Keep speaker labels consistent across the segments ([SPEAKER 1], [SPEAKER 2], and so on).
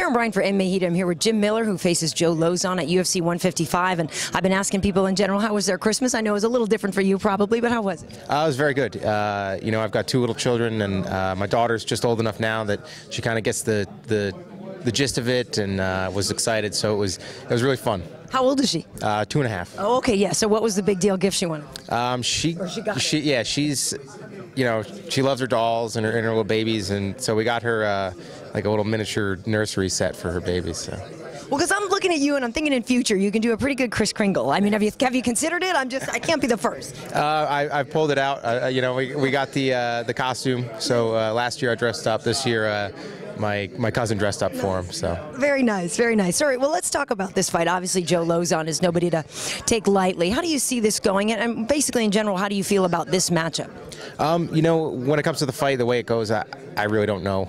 [SPEAKER 1] Karyn Bryant for MMA H.E.A.T. I'm here with Jim Miller, who faces Joe Lauzon at UFC 155. And I've been asking people in general, how was their Christmas? I know it was a little different for you probably, but how was it?
[SPEAKER 2] It was very good. You know, I've got two little children, and my daughter's just old enough now that she kind of gets the gist of it, and was excited. So it was really fun.
[SPEAKER 1] How old is she?
[SPEAKER 2] 2.5.
[SPEAKER 1] Oh, okay, yeah. So what was the big deal gift she wanted?
[SPEAKER 2] Yeah, she's, you know, she loves her dolls and her little babies, and so we got her like a little miniature nursery set for her babies. So.
[SPEAKER 1] Well, because I'm looking at you and I'm thinking in future you can do a pretty good Kris Kringle. I mean, have you considered it? I can't be the first.
[SPEAKER 2] I've pulled it out. You know, we got the costume. So last year I dressed up. This year my cousin dressed up for him. So
[SPEAKER 1] very nice, very nice. All right, well, let's talk about this fight. Obviously, Joe Lauzon is nobody to take lightly. How do you see this going? And basically, in general, how do you feel about this matchup?
[SPEAKER 2] You know, when it comes to the fight, the way it goes, I really don't know.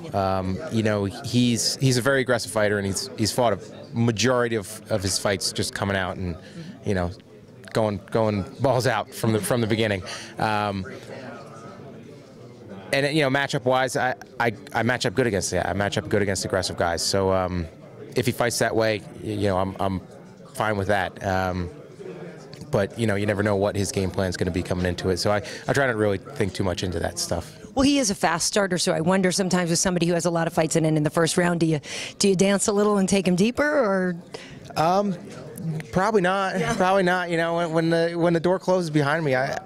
[SPEAKER 2] You know, he's a very aggressive fighter, and he's fought a majority of his fights just coming out and, you know, going balls out from the beginning. And you know, matchup-wise, I match up good against that. I match up good against aggressive guys. So if he fights that way, you know, I'm fine with that. But you know, you never know what his game plan is going to be coming into it. So I try not to really think too much into that stuff.
[SPEAKER 1] Well, he is a fast starter, so I wonder sometimes with somebody who has a lot of fights in the first round, do you dance a little and take him deeper, or?
[SPEAKER 2] Probably not. Yeah. Probably not. You know, when the door closes behind me, I'm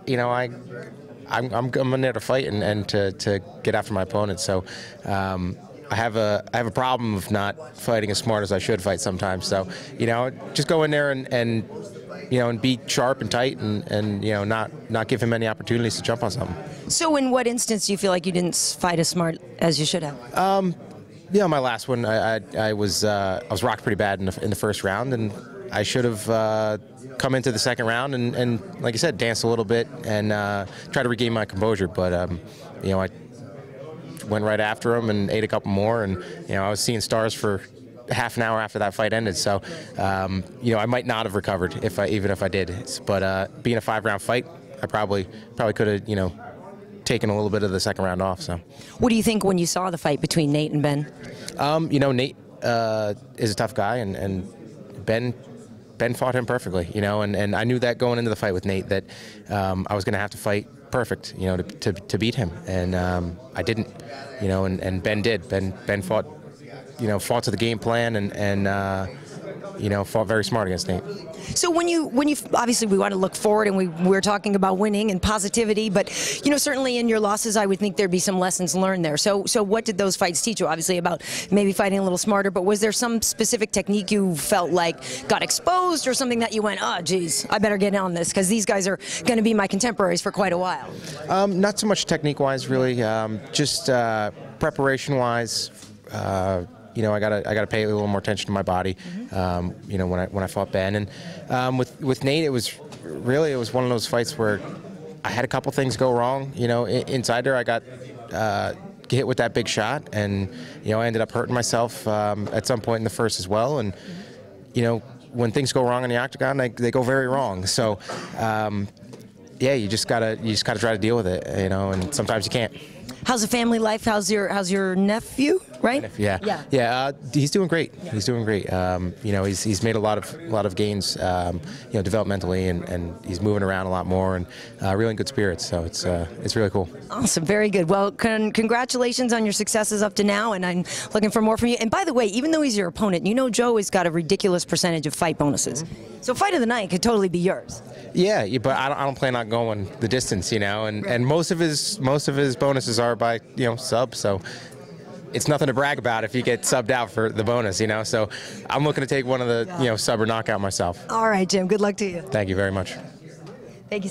[SPEAKER 2] in there to fight and to get after my opponent. So I have a problem of not fighting as smart as I should fight sometimes. So you know, just go in there and you know, and be sharp and tight, and you know, not give him any opportunities to jump on something.
[SPEAKER 1] So in what instance do you feel like you didn't fight as smart as you should have?
[SPEAKER 2] Yeah, my last one, I was rocked pretty bad in the first round, and I should have come into the second round and like I said, dance a little bit and try to regain my composure. But you know, I went right after him and ate a couple more, and you know, I was seeing stars for half an hour after that fight ended. So you know, I might not have recovered even if I did. But being a 5-round fight, I probably could have, you know, taken a little bit of the second round off. So
[SPEAKER 1] what do you think when you saw the fight between Nate and Ben?
[SPEAKER 2] You know, Nate is a tough guy, and Ben fought him perfectly, you know, and I knew that going into the fight with Nate that I was going to have to fight perfect, you know, to beat him, and I didn't, you know, and Ben did. Ben fought, you know, fought to the game plan, and you know, fought very smart against Nate.
[SPEAKER 1] So when you obviously we want to look forward, and we're talking about winning and positivity, but you know, certainly in your losses, I would think there'd be some lessons learned there. So what did those fights teach you? Obviously about maybe fighting a little smarter, but was there some specific technique you felt like got exposed, or something that you went, oh geez, I better get on this because these guys are going to be my contemporaries for quite a while?
[SPEAKER 2] Not so much technique-wise, really. Just preparation-wise. You know, I gotta pay a little more attention to my body. You know, when I fought Ben, and with Nate, it was one of those fights where I had a couple things go wrong. You know, inside there, I got hit with that big shot, and you know, I ended up hurting myself at some point in the first as well. And you know, when things go wrong in the octagon, they go very wrong. So yeah, you just gotta try to deal with it. You know, and sometimes you can't.
[SPEAKER 1] How's the family life? How's your nephew? Right?
[SPEAKER 2] Yeah. He's doing great. Yeah. He's doing great. You know, he's made a lot of gains. You know, developmentally, and he's moving around a lot more, and really in good spirits. So it's really cool.
[SPEAKER 1] Awesome, very good. Well, congratulations on your successes up to now, and I'm looking for more from you. And by the way, even though he's your opponent, you know Joe has got a ridiculous percentage of fight bonuses. So fight of the night could totally be yours. Yeah,
[SPEAKER 2] but I don't plan on going the distance, you know, and most of his bonuses are by, you know, sub, so it's nothing to brag about if you get subbed out for the bonus, you know. So I'm looking to take one of the, you know, sub or knockout myself.
[SPEAKER 1] All right, Jim. Good luck to you.
[SPEAKER 2] Thank you very much.
[SPEAKER 1] Thank you so much.